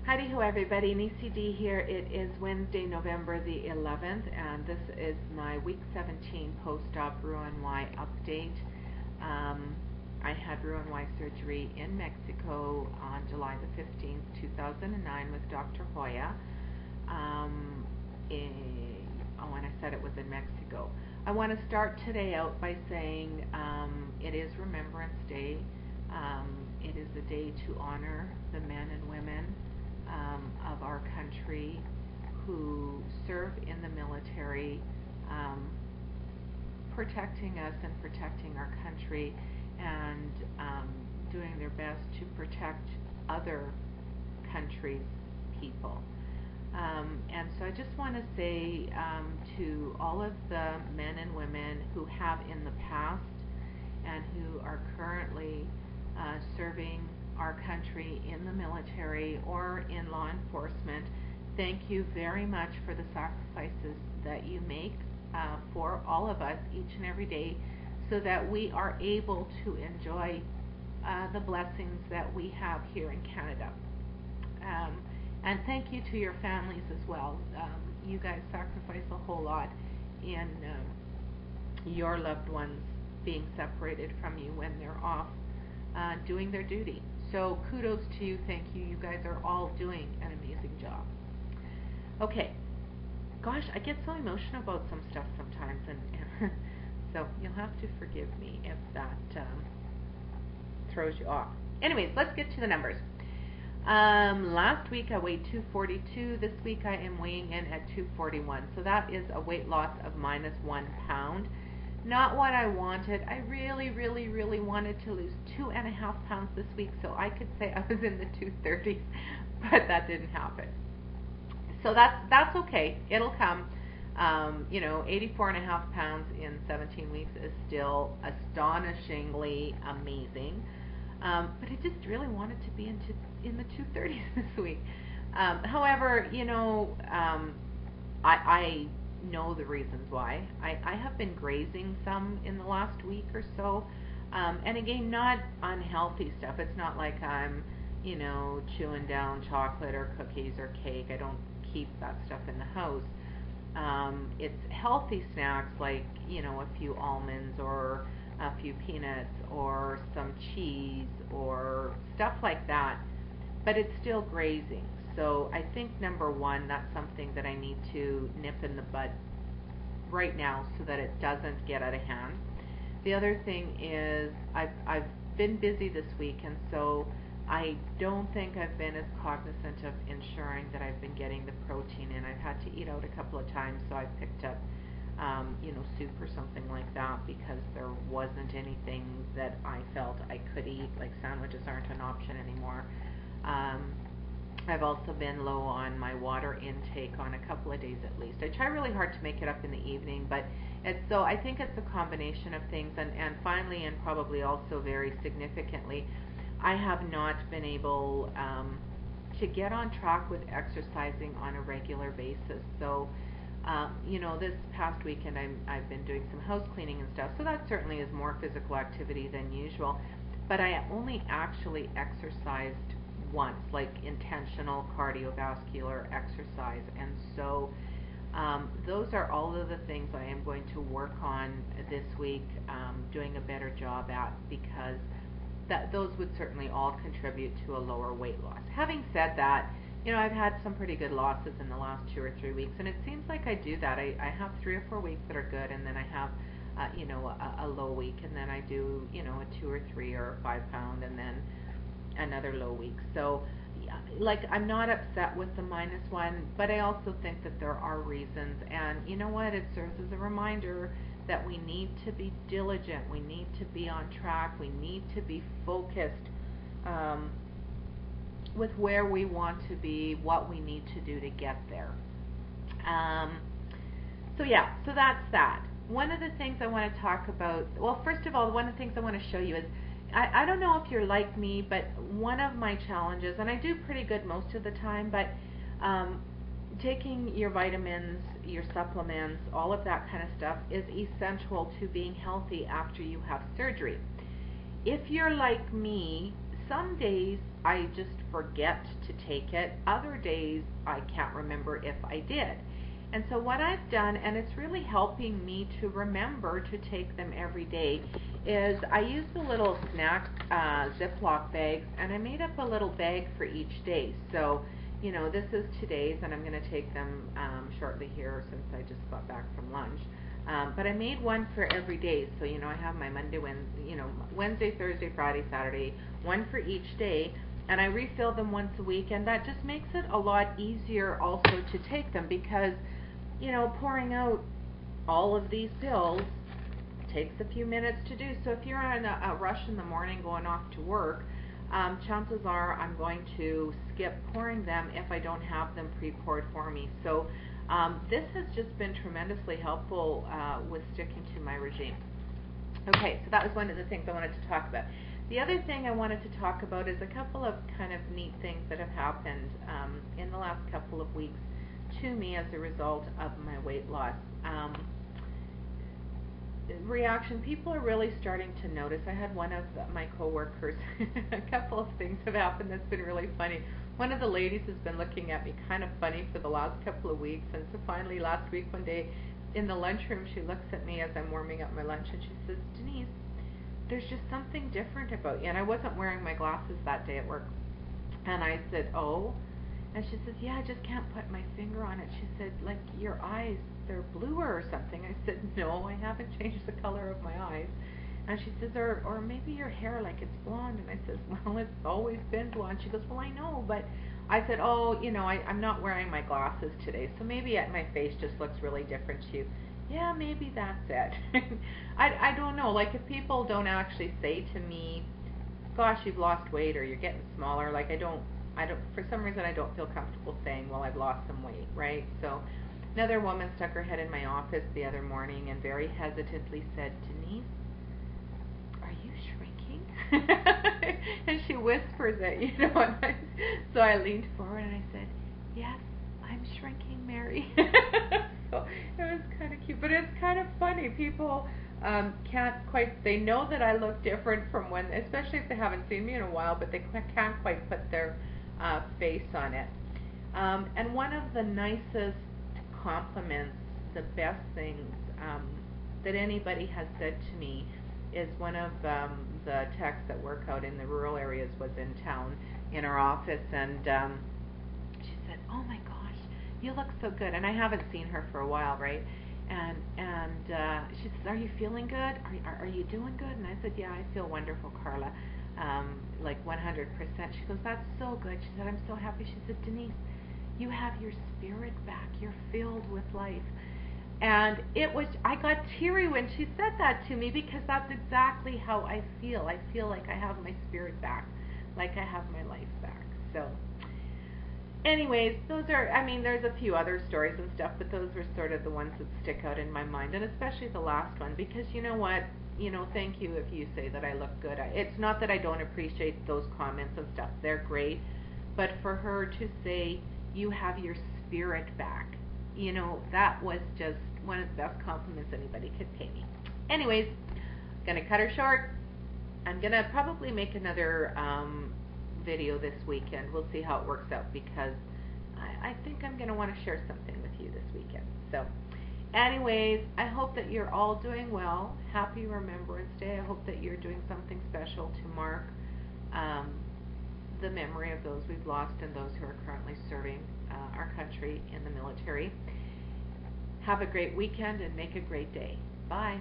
Howdy ho everybody, Nisi D here. It is Wednesday, November the 11th, and this is my week 17 post-op RNY update. I had RNY surgery in Mexico on July the 15th, 2009 with Dr. Hoya. When I said it was in Mexico. I want to start today out by saying it is Remembrance Day. It is a day to honor the men and women of our country who serve in the military, protecting us and protecting our country, and doing their best to protect other countries' people. And so I just want to say to all of the men and women who have in the past and who are currently serving our country in the military or in law enforcement, thank you very much for the sacrifices that you make for all of us each and every day, so that we are able to enjoy the blessings that we have here in Canada. And thank you to your families as well. You guys sacrifice a whole lot in your loved ones being separated from you when they're off doing their duty. So kudos to you, thank you. You guys are all doing an amazing job. Okay, gosh, I get so emotional about some stuff sometimes, and so you'll have to forgive me if that throws you off. Anyways, let's get to the numbers. Last week I weighed 242. This week I am weighing in at 241. So that is a weight loss of -1 pound. Not what I wanted. I really wanted to lose 2.5 pounds this week so I could say I was in the 230s, but that didn't happen. So that's okay. It'll come. 84.5 pounds in 17 weeks is still astonishingly amazing. But I just really wanted to be in the 230s this week. However, I know the reasons why. I have been grazing some in the last week or so. And again, not unhealthy stuff. It's not like I'm, chewing down chocolate or cookies or cake. I don't keep that stuff in the house. It's healthy snacks like, a few almonds or a few peanuts or some cheese or stuff like that, but it's still grazing. So I think number one, that's something that I need to nip in the bud right now so that it doesn't get out of hand. The other thing is I've been busy this week, and so I don't think I've been as cognizant of ensuring that I've been getting the protein in. I've had to eat out a couple of times, so I picked up soup or something like that because there wasn't anything that I felt I could eat, like sandwiches aren't an option anymore. I've also been low on my water intake on a couple of days at least. I try really hard to make it up in the evening, but I think it's a combination of things, and finally, and probably also very significantly, I have not been able to get on track with exercising on a regular basis. So this past weekend I've been doing some house cleaning and stuff, so that certainly is more physical activity than usual, but I only actually exercised once, like intentional cardiovascular exercise, and so those are all of the things I am going to work on this week, doing a better job at, because those would certainly all contribute to a lower weight loss. Having said that, I've had some pretty good losses in the last 2 or 3 weeks, and it seems like I do that. I have 3 or 4 weeks that are good, and then I have, a low week, and then I do, a 2 or 3 or 5 pound, and then another low week. So, I'm not upset with the -1, but I also think that there are reasons, and you know what? It serves as a reminder that we need to be diligent. We need to be on track. We need to be focused with where we want to be, what we need to do to get there. So that's that. One of the things I want to talk about, well, first of all, one of the things I want to show you is, I don't know if you're like me, but one of my challenges, and I do pretty good most of the time, but taking your vitamins, your supplements, all of that kind of stuff is essential to being healthy after you have surgery. If you're like me, some days I just forget to take it. Other days I can't remember if I did. And so what I've done, and it's really helping me to remember to take them every day, is I use the little snack Ziploc bags, and I made up a little bag for each day. So, you know, this is today's, and I'm going to take them shortly here since I just got back from lunch. But I made one for every day. So, you know, I have my Wednesday, Thursday, Friday, Saturday, one for each day. And I refill them once a week, and that just makes it a lot easier also to take them because, you know, pouring out all of these pills takes a few minutes to do. So if you're in a rush in the morning going off to work, chances are I'm going to skip pouring them if I don't have them pre-poured for me. So this has just been tremendously helpful with sticking to my regime. Okay, so that was one of the things I wanted to talk about. The other thing I wanted to talk about is a couple of kind of neat things that have happened in the last couple of weeks to me as a result of my weight loss. Reaction, people are really starting to notice. I had one of my coworkers, a couple of things have happened that's been really funny. One of the ladies has been looking at me kind of funny for the last couple of weeks, and so finally last week one day in the lunchroom she looks at me as I'm warming up my lunch and she says, "Denise, there's just something different about you." And I wasn't wearing my glasses that day at work. And I said, "Oh?" And she says, "Yeah, I just can't put my finger on it." She said, "Like your eyes, they're bluer or something." I said, "No, I haven't changed the color of my eyes." And she says, or maybe your hair, like it's blonde." And I says, "Well, it's always been blonde." She goes, "Well, I know, but," I said, "Oh, you know, I'm not wearing my glasses today, so maybe my face just looks really different to you." Yeah, maybe that's it. I don't know. Like if people don't actually say to me, "Gosh, you've lost weight," or "You're getting smaller," like I don't, for some reason I don't feel comfortable saying, "Well, I've lost some weight," right? So another woman stuck her head in my office the other morning and very hesitantly said, "Denise, are you shrinking?" And she whispers it, you know. So I leaned forward and I said, "Yes, I'm shrinking, Mary." So it was kind of cute, but it's kind of funny. People can't quite, they know that I look different from when, especially if they haven't seen me in a while, but they can't quite put their face on it. And one of the nicest compliments, the best things that anybody has said to me is one of the techs that work out in the rural areas was in town in our office, and she said, "Oh my gosh, you look so good." And I haven't seen her for a while, right? And she says, "Are you feeling good? Are you doing good?" And I said, "Yeah, I feel wonderful, Carla, like 100%. She goes, "That's so good." She said, "I'm so happy." She said, "Denise, you have your spirit back. You're filled with life." And I got teary when she said that to me because that's exactly how I feel. I feel like I have my spirit back, like I have my life back. So anyways, those are, I mean, there's a few other stories and stuff, but those were sort of the ones that stick out in my mind, and especially the last one, because you know what? You know, thank you if you say that I look good. It's not that I don't appreciate those comments and stuff. They're great. But for her to say, "You have your spirit back," you know, that was just one of the best compliments anybody could pay me. Anyways, gonna cut her short. I'm gonna probably make another video this weekend. We'll see how it works out because I think I'm gonna want to share something with you this weekend. So anyways, I hope that you're all doing well. Happy Remembrance Day. I hope that you're doing something special to mark the memory of those we've lost and those who are currently serving our country in the military. Have a great weekend and make a great day. Bye.